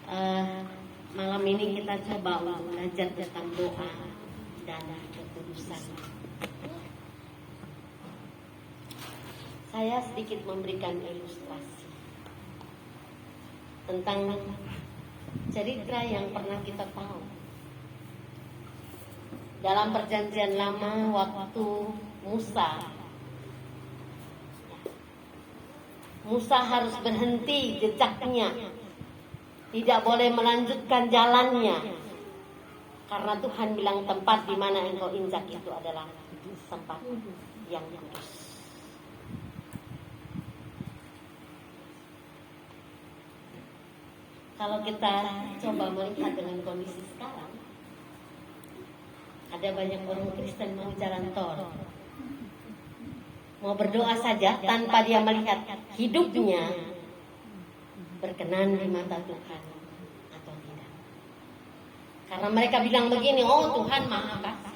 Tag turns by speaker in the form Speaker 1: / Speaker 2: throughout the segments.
Speaker 1: Eh, Malam ini kita coba belajar tentang doa dan kekudusan. Saya sedikit memberikan ilustrasi tentang cerita yang pernah kita tahu. Dalam perjanjian lama waktu Musa harus berhenti jejaknya, tidak boleh melanjutkan jalannya, karena Tuhan bilang tempat di mana engkau injak itu adalah tempat yang kudus. Kalau kita coba melihat dengan kondisi sekarang, ada banyak orang Kristen mau jalan tol, mau berdoa saja tanpa dia melihat hidupnya berkenan di mata Tuhan atau tidak. Karena mereka bilang begini, oh Tuhan maha kasih,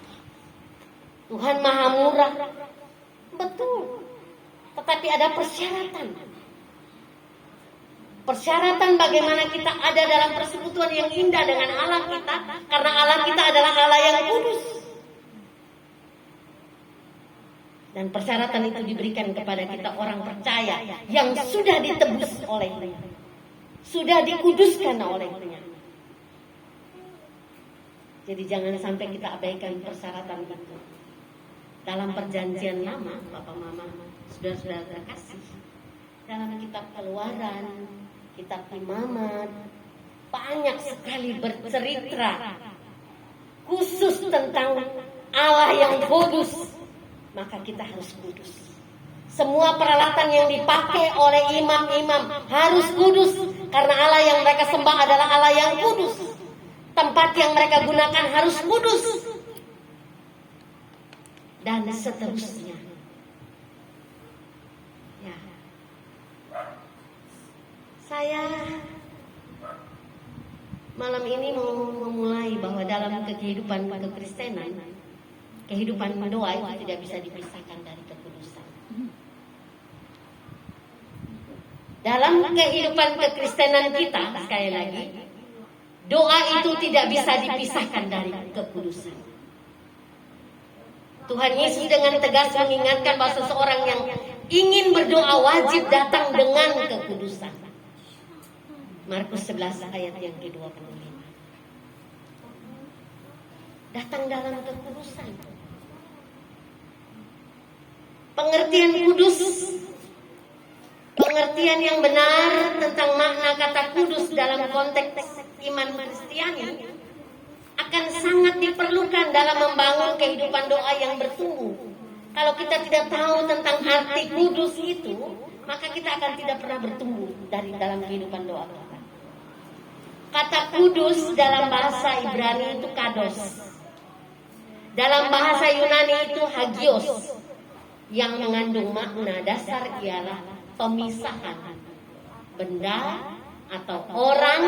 Speaker 1: Tuhan maha murah. Betul, tetapi ada persyaratan. Persyaratan bagaimana kita ada dalam persekutuan yang indah dengan Allah kita, karena Allah kita adalah Allah yang kudus. Dan persyaratan itu diberikan kepada kita orang percaya yang sudah ditebus olehnya, sudah dikuduskan olehnya. Jadi jangan sampai kita abaikan persyaratan itu. Dalam perjanjian lama, Bapak Mama, saudara-saudara terkasih, dalam kitab Keluaran, kitab Imamat, banyak sekali bercerita khusus tentang Allah yang kudus. Maka kita harus kudus. Semua peralatan yang dipakai oleh imam-imam harus kudus, karena Allah yang mereka sembah adalah Allah yang kudus. Tempat yang mereka gunakan harus kudus, dan seterusnya. Ya. Saya malam ini mau memulai bahwa dalam kehidupan kekristenan, kehidupan doa itu tidak bisa dipisahkan dari kekudusan. Dalam kehidupan kekristenan kita, sekali lagi, doa itu tidak bisa dipisahkan dari kekudusan. Tuhan Yesus dengan tegas mengingatkan bahwa seseorang yang ingin berdoa wajib datang dengan kekudusan. Markus 11 ayat yang ke-25. Datang dalam kekudusan. Pengertian kudus, pengertian yang benar tentang makna kata kudus dalam konteks iman Kristiani akan sangat diperlukan dalam membangun kehidupan doa yang bertumbuh. Kalau kita tidak tahu tentang arti kudus itu, maka kita akan tidak pernah bertumbuh dari dalam kehidupan doa kita. Kata kudus dalam bahasa Ibrani itu kados. Dalam bahasa Yunani itu hagios, yang mengandung makna dasar ialah pemisahan benda atau orang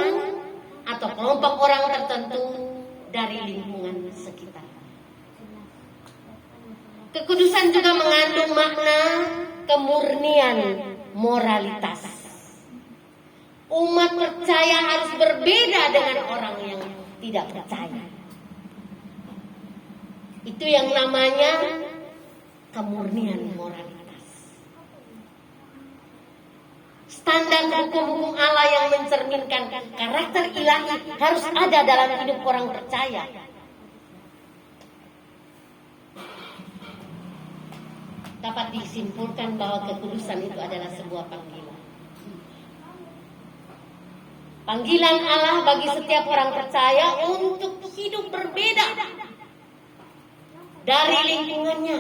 Speaker 1: atau kelompok orang tertentu dari lingkungan sekitar. Kekudusan juga mengandung makna kemurnian moralitas. Umat percaya harus berbeda dengan orang yang tidak percaya. Itu yang namanya kemurnian moralitas. Standar hukum-hukum Allah yang mencerminkan karakter ilahi harus ada dalam hidup orang percaya. Dapat disimpulkan bahwa kekudusan itu adalah sebuah panggilan. Panggilan Allah bagi setiap orang percaya untuk hidup berbeda dari lingkungannya,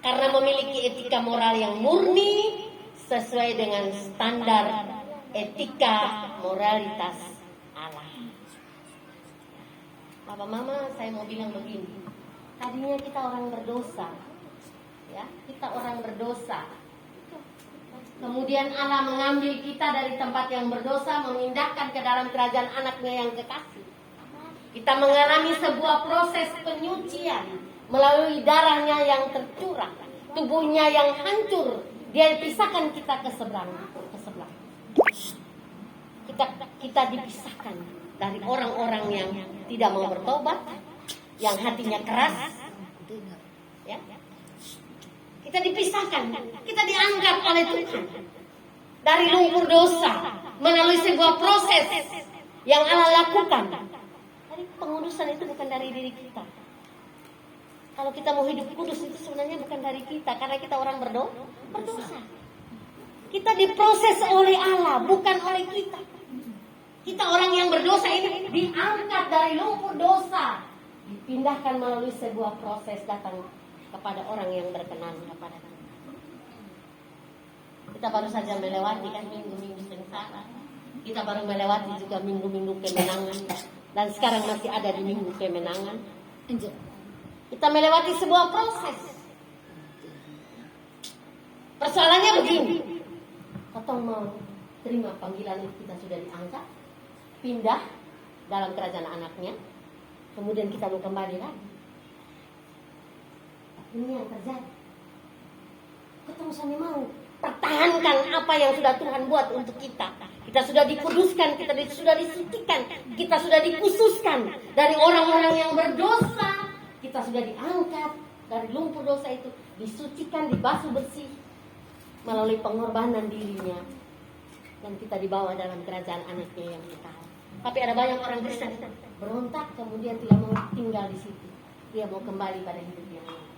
Speaker 1: karena memiliki etika moral yang murni sesuai dengan standar etika moralitas Allah. Bapak Mama, saya mau bilang begini. Tadinya kita orang berdosa, ya, kita orang berdosa. Kemudian Allah mengambil kita dari tempat yang berdosa, memindahkan ke dalam kerajaan anaknya yang kekasih. Kita mengalami sebuah proses penyucian melalui darahnya yang tercurah, tubuhnya yang hancur. Dia pisahkan kita ke sebelah. kita dipisahkan dari orang-orang yang tidak mau bertobat, yang hatinya keras. Ya. Kita dipisahkan, kita dianggap oleh Tuhan dari lumpur dosa melalui sebuah proses yang Allah lakukan. Jadi pengudusan itu bukan dari diri kita. Kalau kita mau hidup kudus itu sebenarnya bukan dari kita, karena kita orang berdosa. Kita diproses oleh Allah, bukan oleh kita. Kita orang yang berdosa ini diangkat dari lumpur dosa, dipindahkan melalui sebuah proses datang kepada orang yang berkenan kepada Tuhan. Kita baru saja melewati kan minggu-minggu sengsara. Kita baru melewati juga minggu-minggu kemenangan, dan sekarang masih ada di minggu kemenangan. Kita melewati sebuah proses. Persoalannya begini, kita mau terima panggilan kita sudah diangkat, pindah dalam kerajaan anaknya, kemudian kita mau kembali lagi. Ini yang terjadi. Kita misalnya mau pertahankan apa yang sudah Tuhan buat untuk kita. Kita sudah dikuduskan, kita sudah disucikan, kita sudah dikhususkan dari orang-orang yang berdosa. Kita sudah diangkat dari lumpur dosa itu, disucikan, dibasuh bersih melalui pengorbanan dirinya, dan kita dibawa dalam kerajaan anaknya yang kekal. Tapi ada banyak orang Kristen berontak, kemudian tidak mau tinggal di situ. Dia mau kembali pada hidup yang lain.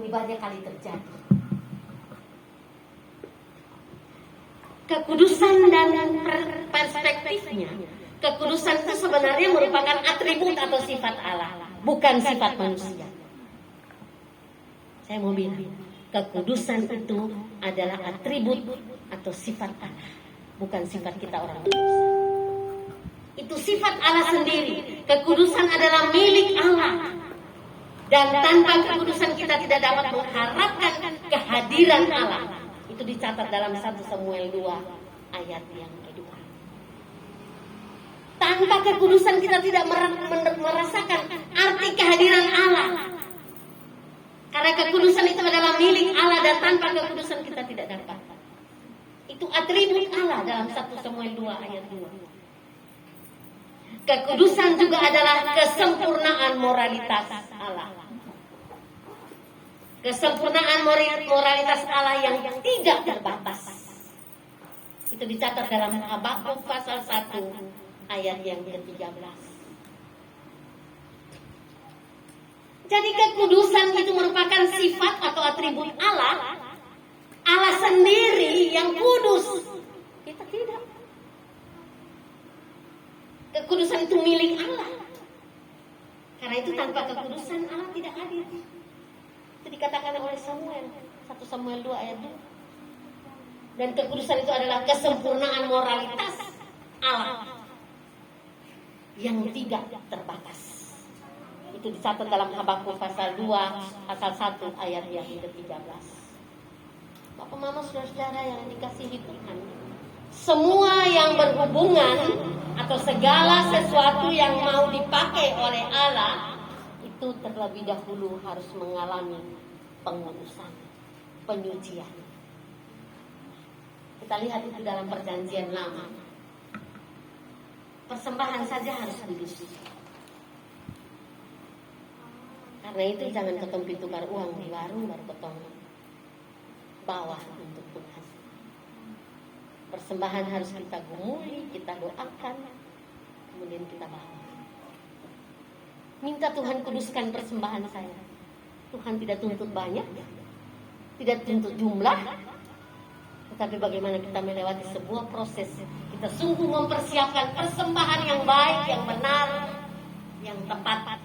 Speaker 1: Ini banyak kali terjadi. Kekudusan dan perspektifnya, kekudusan itu sebenarnya merupakan atribut atau sifat Allah, bukan sifat manusia. Saya mau bilang, kekudusan itu adalah atribut atau sifat Allah, bukan sifat kita orang berdosa. Itu sifat Allah sendiri. Kekudusan adalah milik Allah. Dan tanpa kekudusan kita tidak dapat mengharapkan kehadiran Allah. Itu dicatat dalam 1 Samuel 2 ayat yang kedua. Tanpa kekudusan kita tidak merasakan arti kehadiran Allah. Karena kekudusan itu adalah milik Allah, dan tanpa kekudusan kita tidak dapat. Itu atribut Allah dalam 1 Samuel 2 ayat 2. Kekudusan juga adalah kesempurnaan moralitas Allah. Kesempurnaan moralitas Allah yang tidak terbatas. Itu dicatat dalam Habakuk pasal 1 ayat yang ke-13. Jadi kekudusan itu merupakan sifat atau atribut Allah. Allah sendiri yang kudus. Kita tidak. Kekudusan itu milik Allah. Karena itu tanpa kekudusan Allah tidak hadir. Itu dikatakan oleh Samuel, 1 Samuel 2 ayat 2. Dan kekudusan itu adalah kesempurnaan moralitas Allah yang tidak terbatas. Itu dicatat dalam Habakuk pasal 2 pasal 1 ayat yang ke-13. Bapak Mama saudara-saudara yang dikasihi Tuhan, semua yang berhubungan atau segala sesuatu yang mau dipakai oleh Allah itu terlebih dahulu harus mengalami pengudusan, penyucian. Kita lihat itu dalam Perjanjian Lama. Persembahan saja harus kudus. Karena itu jangan ketong tukar uang di warung baru ketong bawah untuk Tuhan. Persembahan harus kita gumuli, kita doakan, kemudian kita bawa. Minta Tuhan kuduskan persembahan saya. Tuhan tidak tuntut banyak, tidak tuntut jumlah, tetapi bagaimana kita melewati sebuah proses. Kita sungguh mempersiapkan persembahan yang baik, yang benar, yang tepat.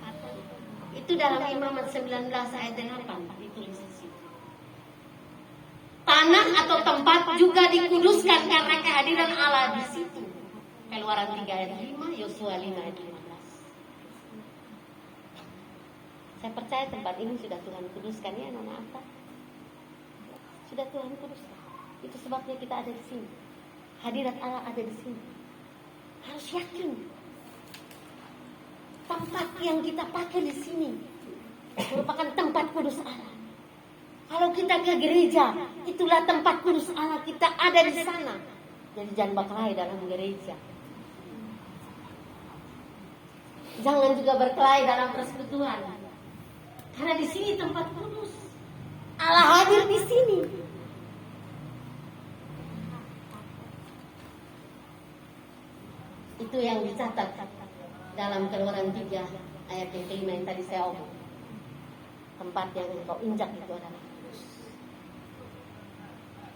Speaker 1: Itu dalam Imamat 19 ayat 8 ditulis di situ. Tanah atau tempat juga dikuduskan karena kehadiran Allah di situ. Keluaran 3 ayat 5, Yosua 5 ayat 15. Saya percaya tempat ini sudah Tuhan kuduskan, ya Nona Atta. Sudah Tuhan kuduskan. Itu sebabnya kita ada di sini. Hadirat Allah ada di sini. Harus yakin. Tempat yang kita pakai di sini merupakan tempat kudus Allah. Kalau kita ke gereja, itulah tempat kudus Allah, kita ada di sana. Jadi jangan berkelahi dalam gereja. Jangan juga berkelahi dalam persekutuan. Karena di sini tempat kudus. Allah hadir di sini. Itu yang dicatat dalam Keluaran 3 ayat yang kelima yang tadi saya omong. Tempat yang engkau injak itu adalah kudus.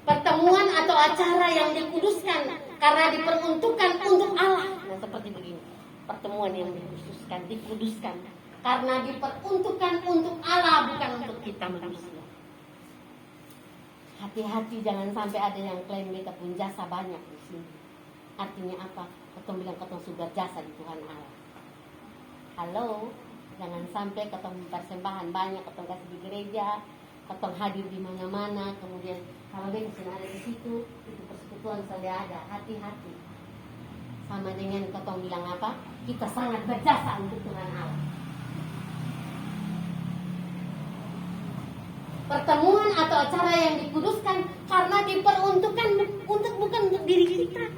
Speaker 1: Pertemuan atau acara yang dikuduskan karena diperuntukkan untuk Allah. Nah, seperti begini. Pertemuan yang dikuduskan karena diperuntukkan untuk Allah, bukan untuk kita manusia. Hati-hati, jangan sampai ada yang klaim kita pun jasa banyak di sini. Artinya apa? Ketong bilang ketong sudah jasa di Tuhan Allah. Halo, jangan sampai ketong persembahan banyak, ketong kasih di gereja, ketong hadir di mana-mana, kemudian kalau bensin ada di situ, itu persekutuan saja ada. Hati-hati. Sama dengan ketong bilang apa? Kita sangat berjasa untuk Tuhan Allah. Pertemuan atau acara yang dikuduskan karena diperuntukkan bukan untuk diri kita.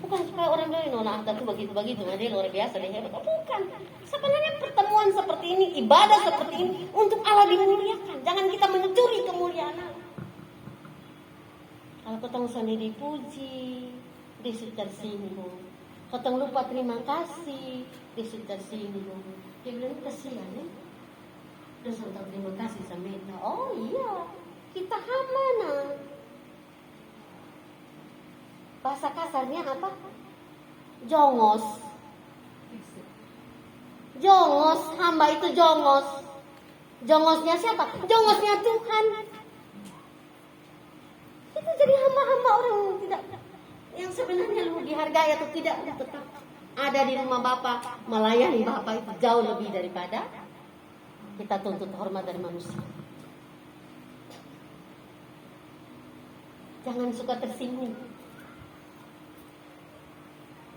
Speaker 1: Bukan supaya orang bilang, nona Ahta tuh begitu-begitu, dia luar biasa, dia hebat. Bukan. Sebenarnya pertemuan seperti ini, ibadah seperti ini untuk Allah dimuliakan. Jangan kita mencuri kemuliaan Allah. Kalau ketemu sendiri dipuji, di sekitar sini, ketemu lupa terima kasih, di sekitar sini, dia bilang kasihan ya. Terus untuk terima kasih sama kita. Oh iya, kita mana? Bahasa kasarnya apa? Jongos. Jongos, hamba itu jongos. Jongosnya siapa? Jongosnya Tuhan. Itu jadi hamba-hamba orang tidak, yang sebenarnya lu dihargai atau tidak, tetap ada di rumah Bapak, melayani Bapak itu jauh lebih daripada kita tuntut hormat dari manusia. Jangan suka tersinggung.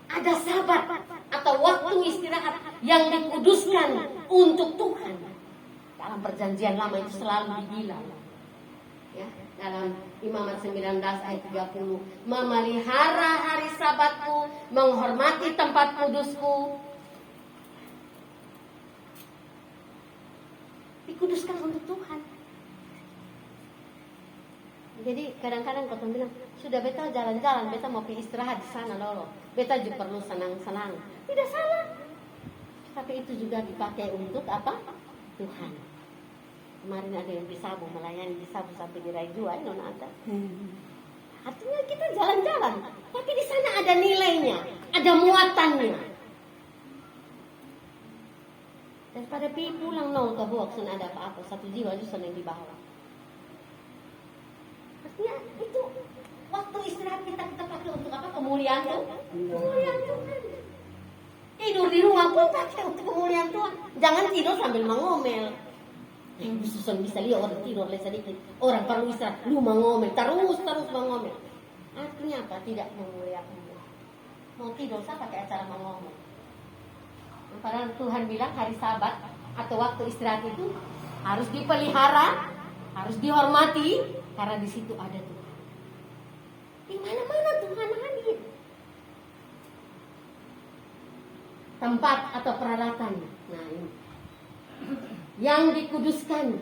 Speaker 1: Ada sabat atau waktu istirahat yang dikuduskan untuk Tuhan. Dalam perjanjian lama itu selalu dibilang, ya, dalam Imamat 19 ayat 30, memelihara hari sabatku, menghormati tempat kudusku. Dikuduskan untuk Tuhan. Jadi kadang-kadang kau bilang, sudah beta jalan-jalan, beta mau pergi istirahat di sana lolo. Beta juga perlu senang-senang. Tidak salah. Tapi itu juga dipakai untuk apa? Tuhan. Kemarin ada yang di Sabu, melayani di Sabu sampai di Rai 2, nona ada. Artinya kita jalan-jalan, tapi di sana ada nilainya, ada muatannya. Daripada pergi pulang nol ke box, ada apa-apa, satu jiwa justru yang di bawah. Artinya itu waktu istirahat kita pakai untuk apa? Kemuliaan Tuhan. Kemuliaan Tuhan. Tidur di rumah pun pakai untuk kemuliaan Tuhan. Jangan tidur sambil mengomel. Susun bisa lihat orang tidur sedikit. Orang perlu istirahat, lu mengomel, terus mengomel. Artinya apa? Tidak memuliakan Tuhan. Mau tidur saya pakai acara mengomel. Padahal Tuhan bilang hari Sabat atau waktu istirahat itu harus dipelihara, harus dihormati, karena di situ ada Tuhan. Di mana-mana Tuhan hadir. Tempat atau peralatan, nah ini yang dikuduskan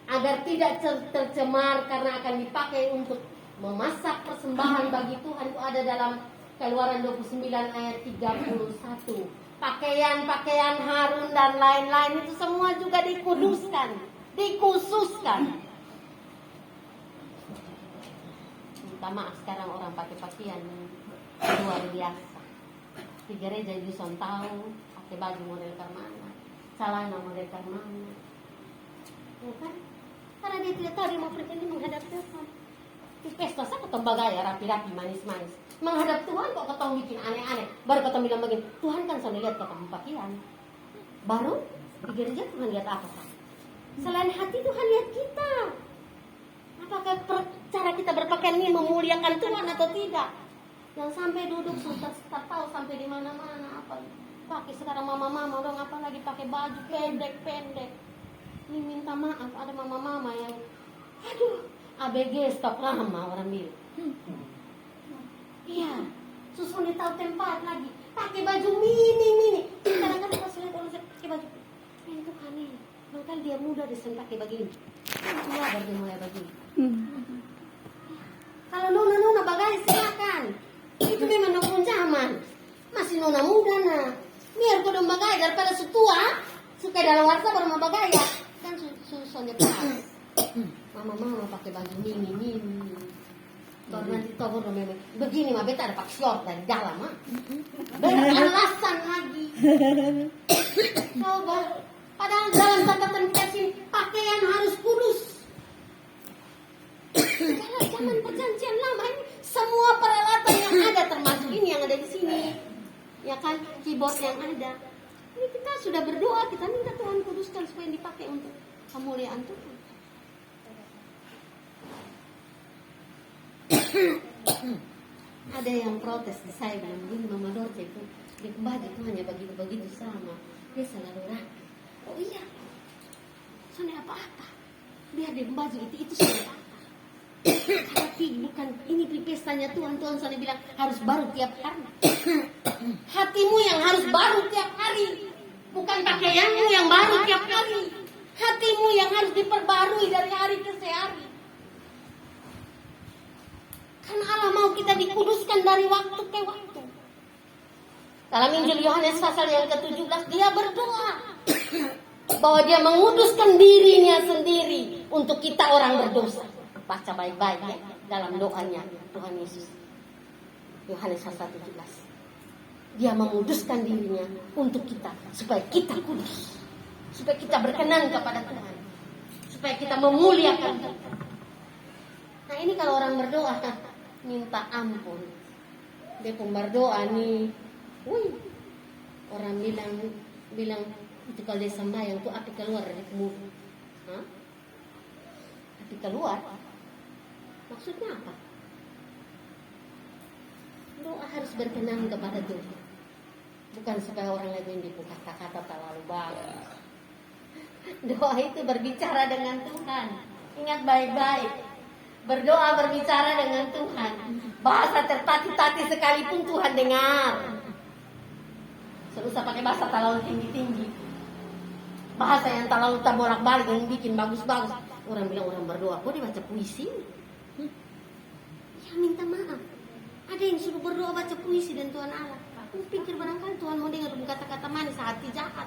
Speaker 1: agar tidak tercemar karena akan dipakai untuk memasak persembahan bagi Tuhan, itu ada dalam Keluaran 29 ayat 31. Pakaian-pakaian Harun dan lain-lain itu semua juga dikuduskan, dikhususkan. Minta maaf sekarang orang pakai pakaian luar biasa. Di gereja itu tahu pakai baju model mana, celana model mana. Bukan? Karena dia tidak tahu dia mau pergi menghadap Tuhan. Di pesta saya ketemu bagaya rapi-rapi, manis-manis. Menghadap Tuhan kok ketemu bikin aneh-aneh. Baru ketemu bilang begini, Tuhan kan sudah lihat ketemu pakaian. Baru di gereja Tuhan lihat apa? Selain hati Tuhan lihat kita. Apakah cara kita berpakaian ini memuliakan Tuhan atau tidak? Yang sampai duduk sudah tahu sampai di mana-mana apa. Pakai sekarang mama-mama dong, apa lagi pakai baju pendek-pendek. Ini minta maaf, ada mama-mama yang aduh, ABG stok lama orang bilang. Iya, susun tahu tempat lagi. Pakai baju mini. Kadang-kadang pas lihat orang pakai baju, itu aneh. Makanya dia muda pakai begini. Tua baru dia mulai begini. Kalau nona bagai silakan. Itu memang dong zaman. Masih nona muda nah. Biar kau dong bagai daripada setua. Suka dalam warsa baru mau bagai ya. Kan susunnya pas. Mama pakai baju mini. Baru nanti togor dong memang. Begini mah beta ada pakai short dari dalam mah. Beralasan lagi. Coba. Padahal dalam catatan kasih pakaian harus kudus. Kalau zaman perjanjian lama ini semua peralatan yang ada termasuk ini yang ada di sini, ya kan, keyboard yang ada. Ini kita sudah berdoa, kita minta Tuhan kuduskan supaya dipakai untuk kemuliaan Tuhan. Ada yang protes di saya bilang begini, Mama Dorce itu di baju itu hanya begitu sama, dia selalu rapi. Oh iya, soalnya apa-apa, biar di baju itu soalnya apa? Tapi bukan ini di pestanya Tuhan soalnya bilang harus baru tiap hari. Hatimu yang harus baru tiap hari, bukan pakaianmu yang baru tiap hari. Hatimu yang harus diperbarui dari hari ke hari. Karena Allah mau kita dikuduskan dari waktu ke waktu. Dalam Injil Yohanes pasal yang ke-17 dia berdoa bahwa dia menguduskan dirinya sendiri untuk kita orang berdosa. Baca baik-baik ya dalam doanya Tuhan Yesus. Yohanes pasal 17. Dia menguduskan dirinya untuk kita supaya kita kudus. Supaya kita berkenan kepada Tuhan. Supaya kita memuliakan Tuhan. Nah ini kalau orang berdoa minta ampun. Dia pun berdoa nih. Orang bilang itu kalau dia sembahyang tuh api keluar dari mulut. Api keluar. Maksudnya apa? Doa harus berkenan kepada Tuhan. Bukan supaya orang lain dibuka kata-kata terlalu bagus. Doa itu berbicara dengan Tuhan. Ingat baik-baik. Berdoa berbicara dengan Tuhan. Bahasa tertati-tati sekalipun Tuhan dengar. Tidak usah pakai bahasa terlalu tinggi-tinggi. Bahasa yang terlalu terbolak-balik yang bikin bagus-bagus. Orang bilang orang berdoa, kok dia baca puisi? Ya minta maaf. Ada yang suruh berdoa baca puisi dan Tuhan Allah. Aku pikir barangkali Tuhan mau dengar kata-kata manis hati jahat.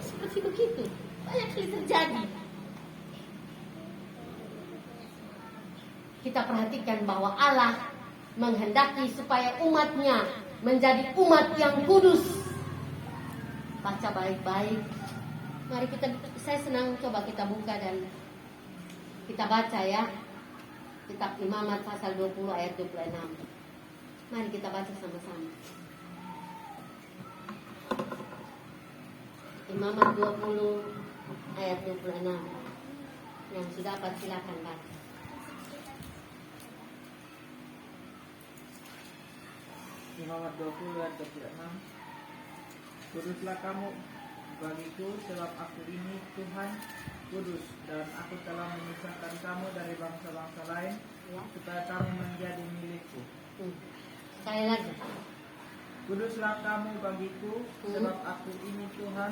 Speaker 1: Seperti begitu. Banyak kali terjadi. Kita perhatikan bahwa Allah menghendaki supaya umatnya menjadi umat yang kudus. Baca baik-baik. Mari saya senang coba kita buka dan kita baca ya. Kitab Imamat pasal 20 ayat 26. Mari kita baca sama-sama. Imamat 20 ayat 26. Yang sudah dapat silakan baca.
Speaker 2: Imamat 20 ayat 26. Kuduslah kamu bagiku sebab aku ini Tuhan kudus, dan aku telah memisahkan kamu dari bangsa-bangsa lain supaya kamu menjadi milikku.
Speaker 1: Sekali lagi.
Speaker 2: Kuduslah kamu bagiku sebab aku ini Tuhan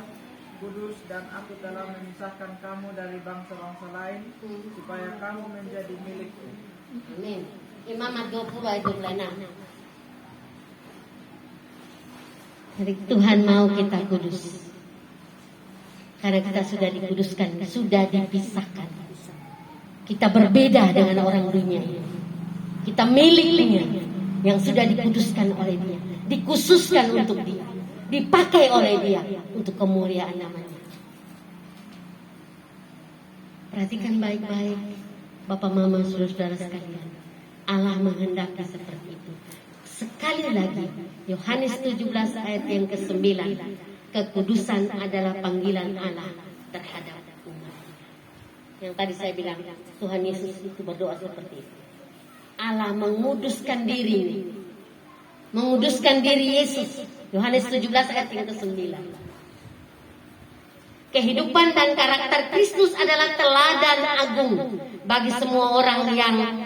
Speaker 2: kudus, dan aku telah memisahkan kamu dari bangsa-bangsa lain supaya kamu menjadi milikku.
Speaker 1: Amin. Imamat 20 ayat 26. Jadi Tuhan mau kita kudus. Karena kita sudah dikuduskan, sudah dipisahkan. Kita berbeda dengan orang dunia. Kita miliknya yang sudah dikuduskan oleh Dia, dikhususkan untuk Dia, dipakai oleh Dia untuk kemuliaan namanya. Perhatikan baik-baik, Bapak Mama, saudara-saudara sekalian. Allah menghendaki seperti itu. Sekali lagi, Yohanes 17 ayat yang ke-9, kekudusan adalah panggilan Allah terhadap umat. Yang tadi saya bilang, Tuhan Yesus itu berdoa seperti itu. Allah menguduskan diri Yesus. Yohanes 17 ayat yang ke-9. Kehidupan dan karakter Kristus adalah teladan agung bagi semua orang yang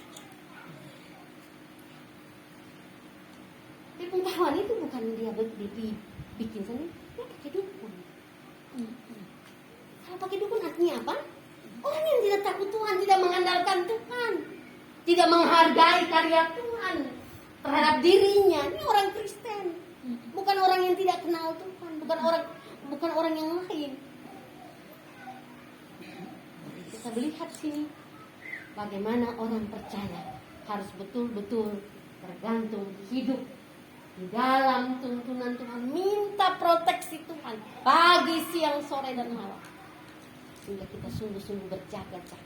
Speaker 1: Pengetahuan itu bukan dia bikin sendiri, dia pakai dukun. Kalau pakai dukun artinya apa? Orang yang tidak takut Tuhan, tidak mengandalkan Tuhan, tidak menghargai karya Tuhan terhadap dirinya. Ini orang Kristen, bukan orang yang tidak kenal Tuhan, bukan orang yang lain. Kita melihat sini bagaimana orang percaya harus betul-betul tergantung hidup di dalam tuntunan Tuhan, minta proteksi Tuhan pagi, siang, sore, dan malam, sehingga kita sungguh-sungguh berjaga-jaga.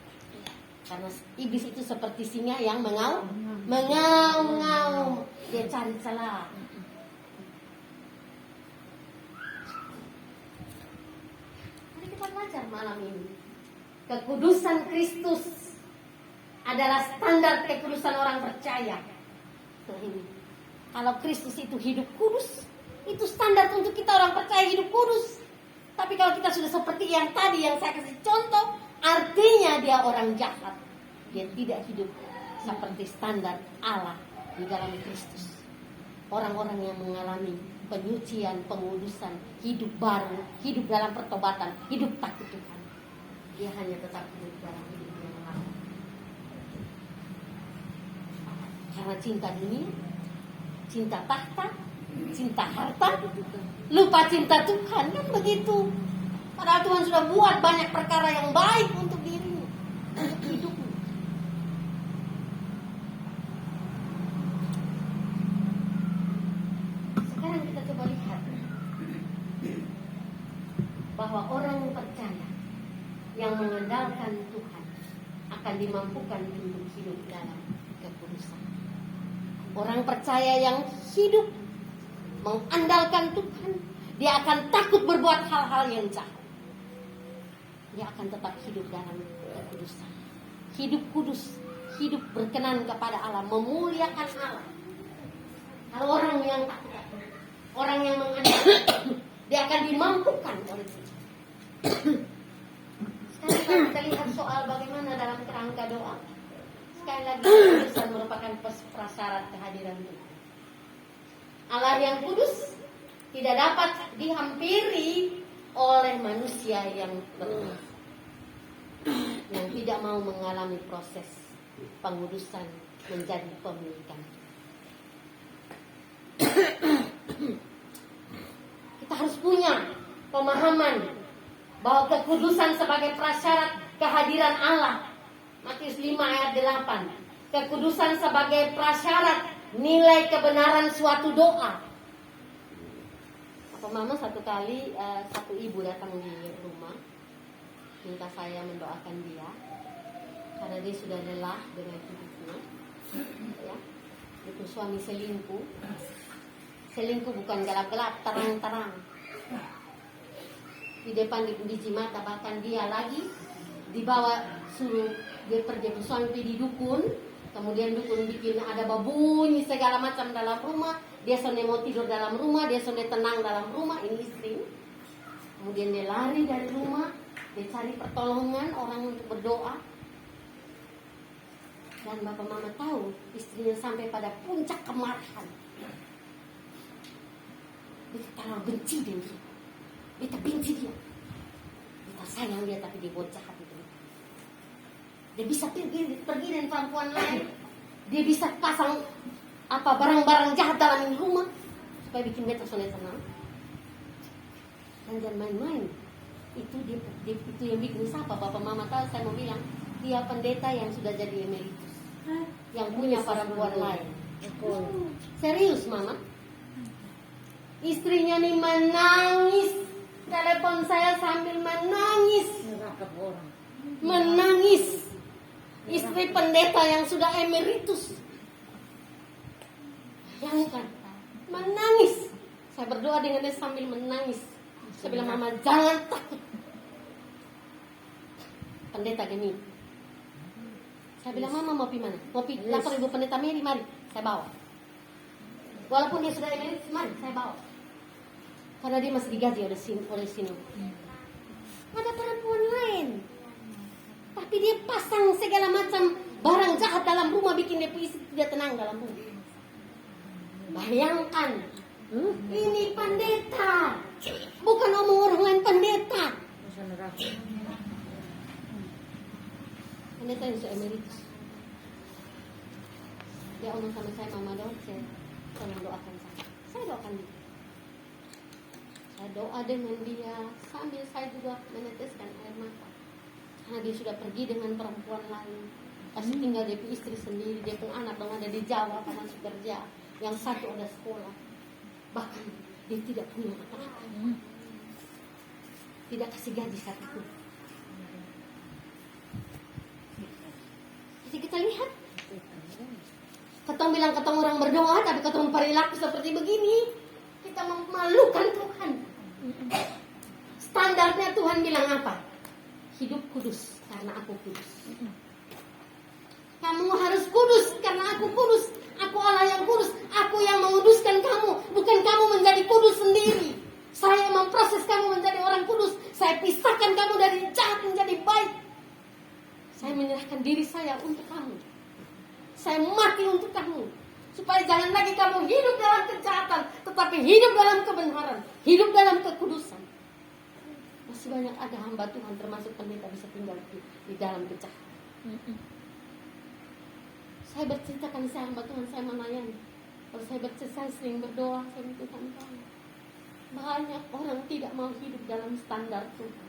Speaker 1: Karena iblis itu seperti singa yang mengaum, dia cari celah. Mari kita belajar malam ini. Kekudusan Kristus adalah standar kekudusan orang percaya. Kalau Kristus itu hidup kudus, itu standar untuk kita orang percaya hidup kudus. Tapi kalau kita sudah seperti yang tadi yang saya kasih contoh, artinya dia orang jahat. Dia tidak hidup seperti standar Allah di dalam Kristus. Orang-orang yang mengalami penyucian, pengudusan, hidup baru, hidup dalam pertobatan, hidup takut Tuhan, dia hanya tetap hidup dalam hidup yang lama. Karena cinta dunia, cinta tahta, cinta harta, lupa cinta Tuhan, kan begitu. Padahal Tuhan sudah buat banyak perkara yang baik untuk dirimu, untuk hidupmu. Sekarang kita coba lihat bahwa orang percaya yang mengandalkan Tuhan akan dimampukan untuk hidup dalam kekudusan. Orang percaya yang hidup mengandalkan Tuhan, dia akan takut berbuat hal-hal yang jahat. Dia akan tetap hidup dalam kekudusan. Hidup kudus, hidup berkenan kepada Allah, memuliakan Allah. Kalau orang yang takut, orang yang mengandalkan, dia akan dimampukan oleh Tuhan. Sekarang kita lihat soal bagaimana dalam kerangka doa. Sekali lagi, kekudusan merupakan prasyarat kehadiran Tuhan. Allah yang kudus tidak dapat dihampiri oleh manusia yang berdosa, yang tidak mau mengalami proses pengudusan menjadi pemilikan. Kita harus punya pemahaman bahwa kekudusan sebagai prasyarat kehadiran Allah. Matius 5 ayat 8. Kekudusan sebagai prasyarat nilai kebenaran suatu doa. Apa mama satu kali satu ibu datang di rumah, minta saya mendoakan dia karena dia sudah lelah dengan hidupnya. Ya, itu suami selingkuh. Selingkuh bukan gelap-gelap, terang-terang. Di depan biji mata, bahkan dia lagi dibawa suruh dia pergi suami di dukun. Kemudian dukun bikin ada babunyi segala macam dalam rumah. Dia sonde mau tidur dalam rumah, dia sonde tenang dalam rumah. Ini istri. Kemudian dia lari dari rumah, dia cari pertolongan orang untuk berdoa. Dan bapak mama tahu istrinya sampai pada puncak kemarahan. Dia terlalu benci dia. Dia benci dia. Dia sayang dia tapi dia buat jahat itu. Dia bisa pergi dengan perempuan lain. Dia bisa pasang barang-barang jahat dalam rumah supaya bikin beta senang. Dan jangan main-main. Itu yang bikin siapa? Bapak mama tahu saya mau bilang dia pendeta yang sudah jadi emeritus, yang punya perempuan lain. Serius mama. Istrinya nih menangis. Telepon saya sambil menangis. Menangis. Istri pendeta yang sudah emeritus. Yang kan menangis. Saya berdoa dengan dia sambil menangis. Saya bilang, mama jangan takut. Pendeta gini. Saya bilang, mama mau pergi mana? Mau pergi lapor ibu pendeta Mary, mari. Saya bawa. Walaupun dia sudah emeritus, mari saya bawa. Karena dia masih digaji oleh sini. Ada perempuan lain. Tapi dia pasang segala macam barang jahat dalam rumah, bikin dia tidak tenang dalam rumah. Bayangkan, ini pendeta, bukan omong orang lain, pendeta. Pendeta yang emeritus. Dia omong sama saya, Mama Dolce, tolong doakan saya. Saya doakan dia. Saya doa dengan dia sambil saya juga meneteskan air mata. Karena dia sudah pergi dengan perempuan lain. Pasti tinggal dia istri sendiri, dia pun anak dong ada di Jawa karena masih kerja. Yang satu ada sekolah. Bahkan dia tidak punya apa-apa. Tidak kasih gaji satu. Jadi kita lihat. Ketong bilang ketong orang berdoa, tapi ketong perilaku seperti begini. Kita memalukan Tuhan. Standarnya Tuhan bilang apa? Hidup kudus karena aku kudus. Kamu harus kudus karena aku kudus. Aku Allah yang kudus. Aku yang menguduskan kamu. Bukan kamu menjadi kudus sendiri. Saya memproses kamu menjadi orang kudus. Saya pisahkan kamu dari jahat menjadi baik. Saya menyerahkan diri saya untuk kamu. Saya mati untuk kamu. Supaya jangan lagi kamu hidup dalam kejahatan. Tetapi hidup dalam kebenaran. Hidup dalam kekudusan. Masih banyak ada hamba Tuhan termasuk pendeta bisa tinggal di dalam kejahatan. Saya bercerita kan saya hamba Tuhan, saya melayani. Kalau saya bercerita, saya sering berdoa, saya minta Tuhan. Banyak orang tidak mau hidup dalam standar Tuhan.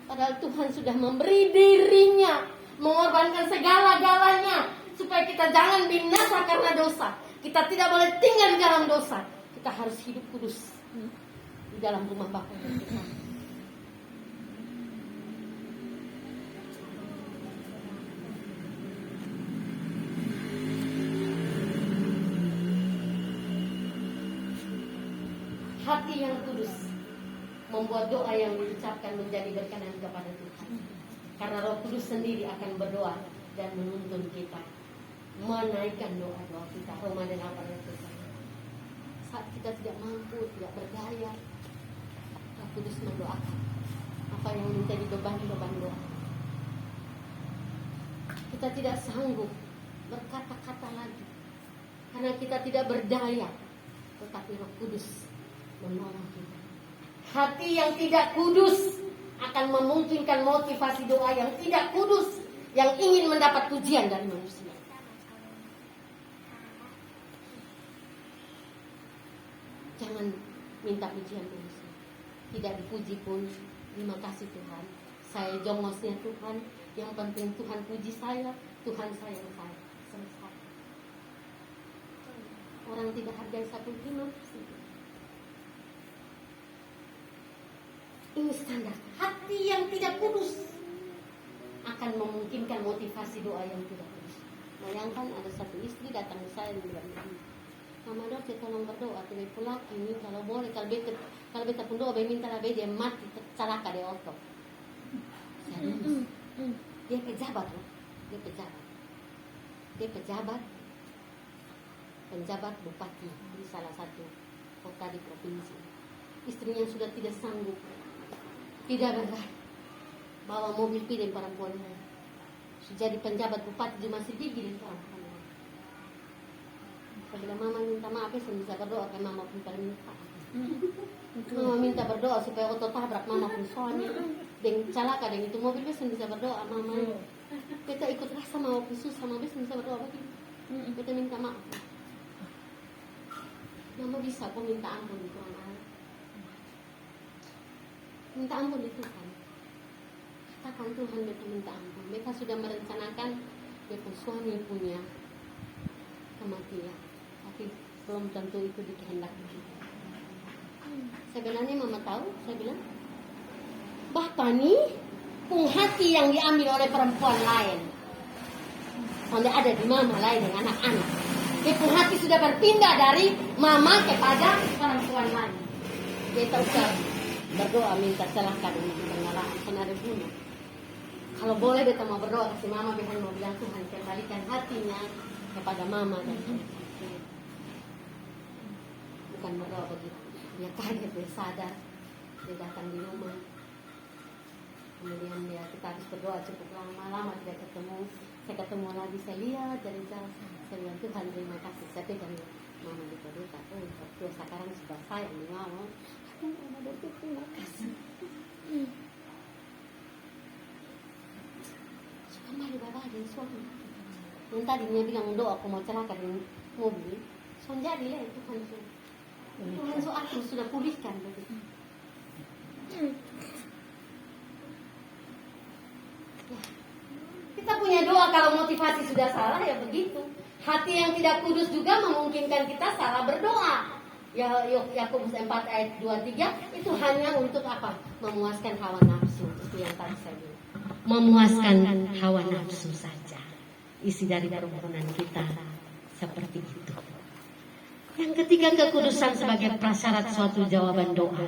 Speaker 1: Padahal Tuhan sudah memberi dirinya, mengorbankan segala-galanya, supaya kita jangan binasa karena dosa. Kita tidak boleh tinggal di dalam dosa. Kita harus hidup kudus di dalam rumah Bapa kita. Hati yang kudus membuat doa yang diucapkan menjadi berkenan kepada Tuhan. Karena Roh Kudus sendiri akan berdoa dan menuntun kita, menaikkan doa-doa kita. Roma 8 ayat 1. Saat kita tidak mampu, tidak berdaya, Roh Kudus mendoakan apa yang minta dibebani beban doa. Kita tidak sanggup berkata-kata lagi karena kita tidak berdaya, tetapi Roh Kudus menolong kita. Hati yang tidak kudus akan memungkinkan motivasi doa yang tidak kudus, yang ingin mendapat pujian dari manusia. Jangan minta pujian manusia. Tidak dipuji pun, terima kasih Tuhan. Saya jongosnya Tuhan. Yang penting Tuhan puji saya, Tuhan sayang saya. Selesai. Orang tidak hargai satu terima kasih. Ini standar. Hati yang tidak kudus akan memungkinkan motivasi doa yang tidak kudus. Bayangkan ada satu istri datang ke saya dan bilang begini, Mama Dolce tolong berdoa, tapi pulang ini kalau boleh kalau beta pun doa, minta lah dia mati celaka di otot. Dia pejabat loh, dia pejabat penjabat bupati di salah satu kota di provinsi. Istrinya sudah tidak sanggup, tidak berani bawa mobil pilih perempuannya. Jadi penjabat bupati juga masih gigi dan perempuan. Saya bilang Mama minta maaf ya, saya bisa berdoa karena Mama pun perminta. Mama minta berdoa supaya otot tabrak Mama pun soalnya dengan celaka dengan itu mobil saya bisa berdoa Mama. Kita ikut rasa Mama pun susah, Mama bisa berdoa begini. Kita minta maaf. Mama bisa kok minta ampun di Tuhan Allah. Minta ampun di Tuhan. Katakan Tuhan beta minta ampun. Beta sudah merencanakan beta suami punya kematian, tapi belum tentu itu dikehendaki kita. Saya bilangnya Mama tahu, saya bilang Bapak nih pung hati yang diambil oleh perempuan lain. Sampai ada di Mama lain dengan anak-anak. Pung hati sudah berpindah dari Mama kepada perempuan lain. Beta usah berdoa minta celaka dengan pengalaman karena ada guna. Kalau boleh beta mau berdoa kasih Mama bilang mau bilang Tuhan kembalikan hatinya kepada Mama dan bukan berdoa begitu. Dia kaget, dia sadar, dia datang di rumah. Kemudian kita habis berdoa cukup lama tidak ketemu. Saya ketemu lagi, saya lihat dari jauh, saya bilang Tuhan terima kasih, saya pegang. saya ngomong, terima kasih. Kembali bapak ada suami. Yang tadi dia bilang doa aku mau celaka di mobil. Soalnya jadi lah itu kan. Tuhan aku sudah pulihkan. Kita punya doa kalau motivasi sudah salah ya begitu. Hati yang tidak kudus juga memungkinkan kita salah berdoa. Ya Yakobus 4 ayat 23 itu hanya untuk apa? Memuaskan hawa nafsu. Itu yang tadi saya bilang. Memuaskan hawa nafsu saja. Isi dari permohonan kita seperti itu. Yang ketiga, kekudusan sebagai prasyarat suatu jawaban doa.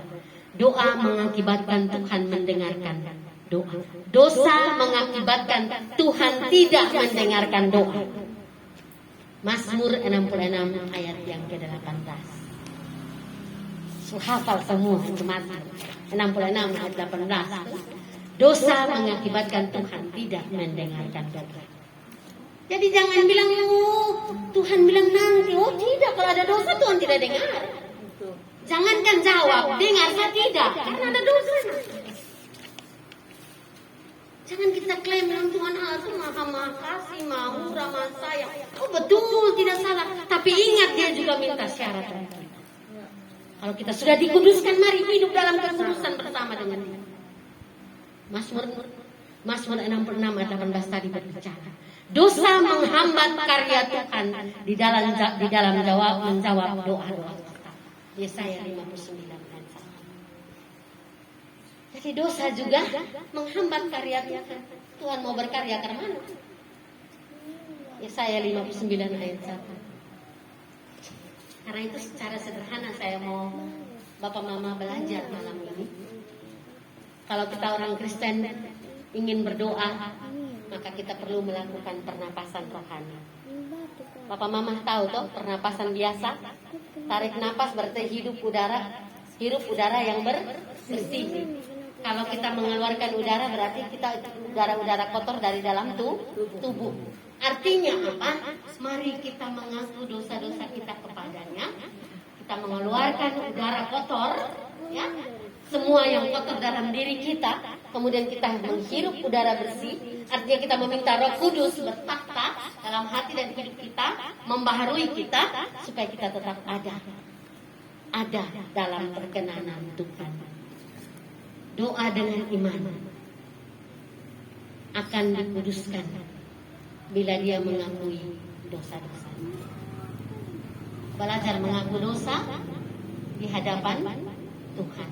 Speaker 1: Doa mengakibatkan Tuhan mendengarkan doa. Dosa mengakibatkan Tuhan tidak mendengarkan doa. Mazmur 66 ayat yang ke-18. Hafal semua itu Mazmur 66 ayat 18. Dosa mengakibatkan Tuhan tidak mendengarkan doa. Jadi jangan bilang, Tuhan bilang nanti. Oh tidak, kalau ada dosa Tuhan tidak dengar. Jangankan jawab, dengar saya tidak, karena ada dosa. Jangan kita klaim Tuhan Allah itu maha kasih, maha murah, maha sayang. Oh betul, tidak salah. Tapi ingat dia juga minta syarat. Kalau kita sudah dikuduskan, mari hidup dalam kekudusan bersama dengan dia. Mazmur 66 ayat 18 tadi berbicara. Dosa menghambat karya Tuhan di dalam menjawab doa-doa. Yesaya 59 ayat 1. Jadi dosa juga menghambat karya Tuhan. Tuhan mau berkarya ke mana? Yesaya 59 ayat 1. Karena itu secara sederhana saya mau Bapak Mama belajar malam ini. Kalau kita orang Kristen ingin berdoa, maka kita perlu melakukan pernapasan rohani. Bapak Mama tahu toh pernapasan biasa? Tarik napas berarti hirup udara yang bersih. Kalau kita mengeluarkan udara berarti kita udara kotor dari dalam tubuh. Artinya apa? Mari kita mengaku dosa-dosa kita kepadanya. Kita mengeluarkan udara kotor, ya. Semua yang kotor dalam diri kita, kemudian kita menghirup udara bersih. Artinya kita meminta Roh Kudus bertakhta dalam hati dan hidup kita, membaharui kita supaya kita tetap ada dalam perkenanan Tuhan. Doa dengan iman akan dikuduskan bila dia mengakui dosa-dosa. Belajar mengaku dosa di hadapan Tuhan.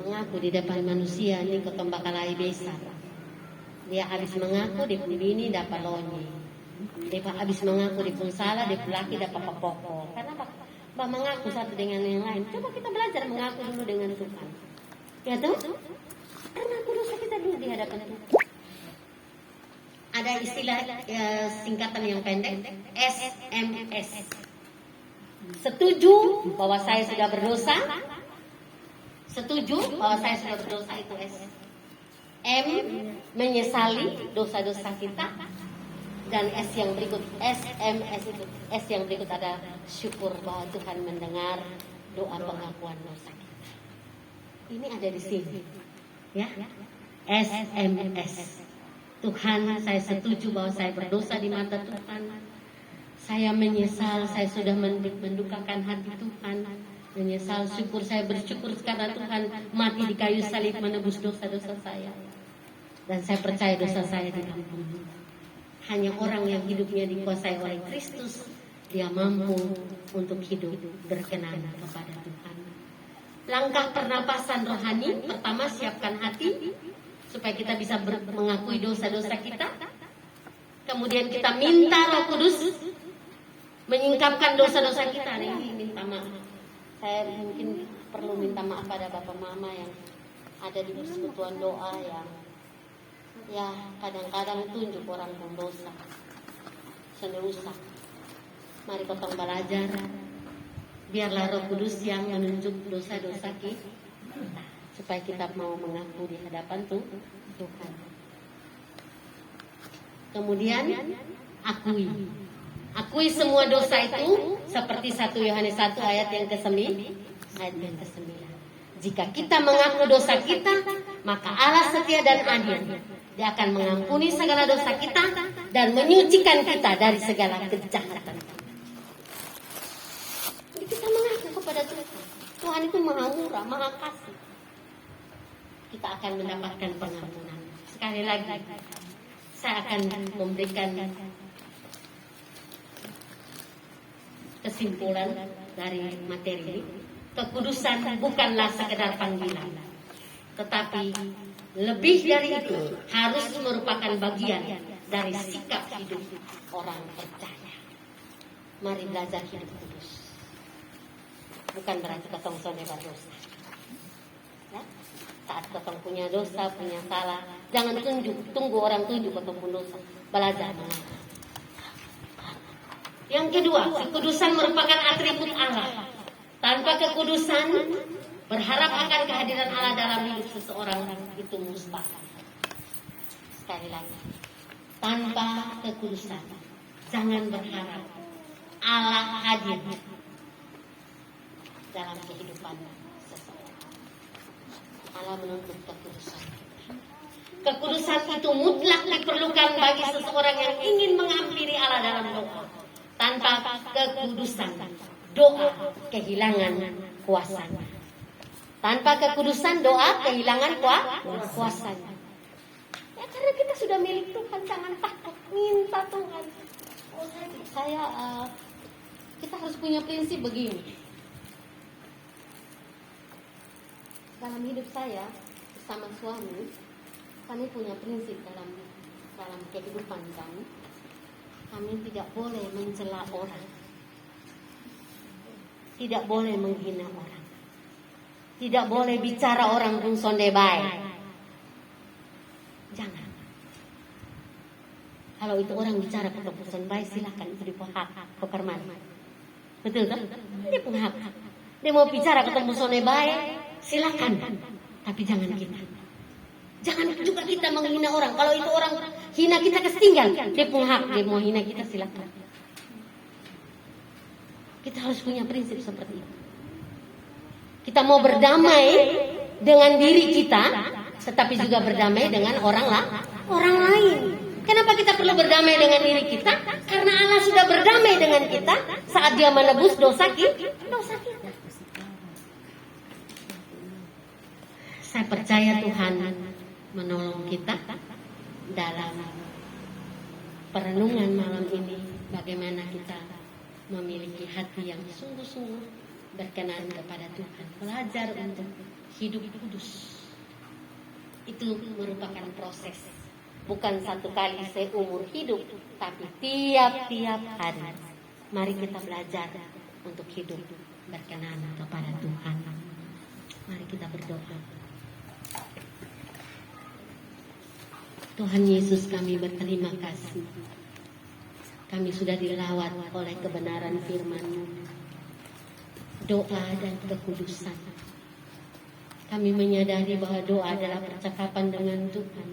Speaker 1: Mengaku di depan manusia ini kotong bakalai besar. Dia habis mengaku di pun bini dapat lonyi. Dia habis mengaku di pun salah, di pun laki dapat pokok. Karena apa? Mengaku satu dengan yang lain. Coba kita belajar mengaku dulu dengan Tuhan. Ya tuh? Mengaku dosa kita dulu di hadapan Tuhan. Ada istilah singkatan yang pendek, SMS. Setuju bahwa saya sudah berdosa? Setuju bahwa saya sudah berdosa itu S. M, menyesali dosa-dosa kita. Dan S yang berikut, SMS itu. S yang berikut ada syukur bahwa Tuhan mendengar doa pengakuan dosa kita. Ini ada di sini. Ya. SMS. Tuhan, saya setuju bahwa saya berdosa di mata Tuhan. Saya menyesal, saya sudah mendukakan hati Tuhan. Menyesal, syukur, saya bersyukur karena Tuhan mati di kayu salib menebus dosa-dosa saya. Dan saya percaya dosa saya diampuni. Hanya orang yang hidupnya dikuasai oleh Kristus, dia mampu untuk hidup berkenan kepada Tuhan. Langkah pernapasan rohani, pertama siapkan hati supaya kita bisa mengakui dosa-dosa kita. Kemudian kita minta Roh Kudus menyingkapkan dosa-dosa kita. Ini minta maaf. Saya mungkin perlu minta maaf pada Bapak Mama yang ada di persekutuan doa yang ya kadang-kadang tunjuk orang pendosa, senerusak. Mari kita belajar. Biarlah Roh Kudus yang menunjuk dosa-dosa kita, supaya kita mau mengaku di hadapan Tuhan. Kemudian akui Akui semua dosa itu seperti 1 Yohanes 1 ayat yang ke-9. Jika kita mengaku dosa kita, maka Allah setia dan adil. Dia akan mengampuni segala dosa kita dan menyucikan kita dari segala kejahatan. Jadi kita mengaku kepada Tuhan. Tuhan itu maha murah, maha kasih. Kita akan mendapatkan pengampunan. Sekali lagi, saya akan memberikan kesimpulan dari materi ini. Kekudusan bukanlah sekedar panggilan, tetapi lebih dari itu harus merupakan bagian dari sikap hidup orang percaya. Mari belajar hidup kudus. Bukan berarti ketong sonde berdosa. Ya? Saat ketong punya dosa, punya salah, jangan tunggu orang tunjuk ketong pun dosa. Belajar mengaku. Yang kedua, kekudusan merupakan atribut Allah. Tanpa kekudusan, berharap akan kehadiran Allah dalam hidup seseorang itu mustahil. Sekali lagi, tanpa kekudusan, jangan berharap Allah hadir dalam kehidupan seseorang. Allah menuntut kekudusan. Kekudusan itu mutlak diperlukan bagi seseorang yang ingin menghampiri Allah dalam doa. Tanpa kekudusan, doa kehilangan kuasanya. Tanpa kekudusan, doa kehilangan kuasanya. Ya karena kita sudah milik Tuhan, jangan takut minta Tuhan. Kita harus punya prinsip begini. Dalam hidup saya bersama suami, kami punya prinsip dalam kehidupan kami. Kami tidak boleh mencela orang, tidak boleh menghina orang, tidak boleh bicara orang pun sonde baik. Jangan. Kalau itu orang bicara ke sonde baik, silakan, itu di hak pekerman. Betul kan? Dia punya hak. Dia mau bicara ke sonde baik, silakan. Tapi jangan kita. Jangan juga kita menghina orang. Kalau itu orang hina kita, ketinggal. Dia punya hak, dia mau hina kita, silakan. Kita harus punya prinsip seperti itu. Kita mau berdamai dengan diri kita, tetapi juga berdamai dengan orang lain. Kenapa kita perlu berdamai dengan diri kita? Karena Allah sudah berdamai dengan kita saat Dia menebus dosa kita. Saya percaya Tuhan menolong kita dalam perenungan malam ini, bagaimana kita memiliki hati yang sungguh-sungguh berkenan kepada Tuhan, belajar untuk hidup kudus. Itu merupakan proses, bukan satu kali seumur hidup, tapi tiap-tiap hari. Mari kita belajar untuk hidup berkenan kepada Tuhan. Mari kita berdoa. Tuhan Yesus, kami berterima kasih. Kami sudah dirawat oleh kebenaran firman-Mu, doa dan kekudusan. Kami menyadari bahwa doa adalah percakapan dengan Tuhan.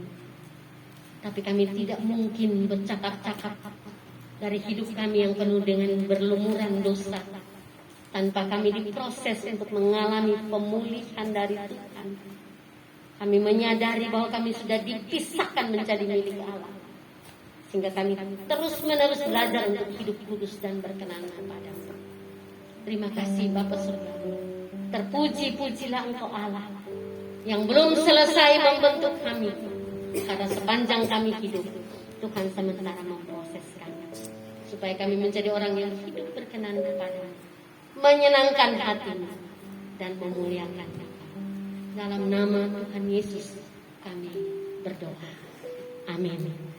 Speaker 1: Tapi kami tidak mungkin bercakap-cakap dari hidup kami yang penuh dengan berlumuran dosa tanpa kami diproses untuk mengalami pemulihan dari Tuhan. Kami menyadari bahwa kami sudah dipisahkan menjadi milik Allah. Sehingga kami terus-menerus belajar untuk hidup kudus dan berkenan kepada-Mu. Terima kasih Bapa Surgawi. Terpuji-pujilah Engkau Allah yang belum selesai membentuk kami. Karena sepanjang kami hidup, Tuhan sementara memproses kami. Supaya kami menjadi orang yang hidup berkenan kepada-Mu, menyenangkan hati-Mu, dan memuliakan-Mu. Dalam nama Tuhan Yesus kami berdoa. Amin.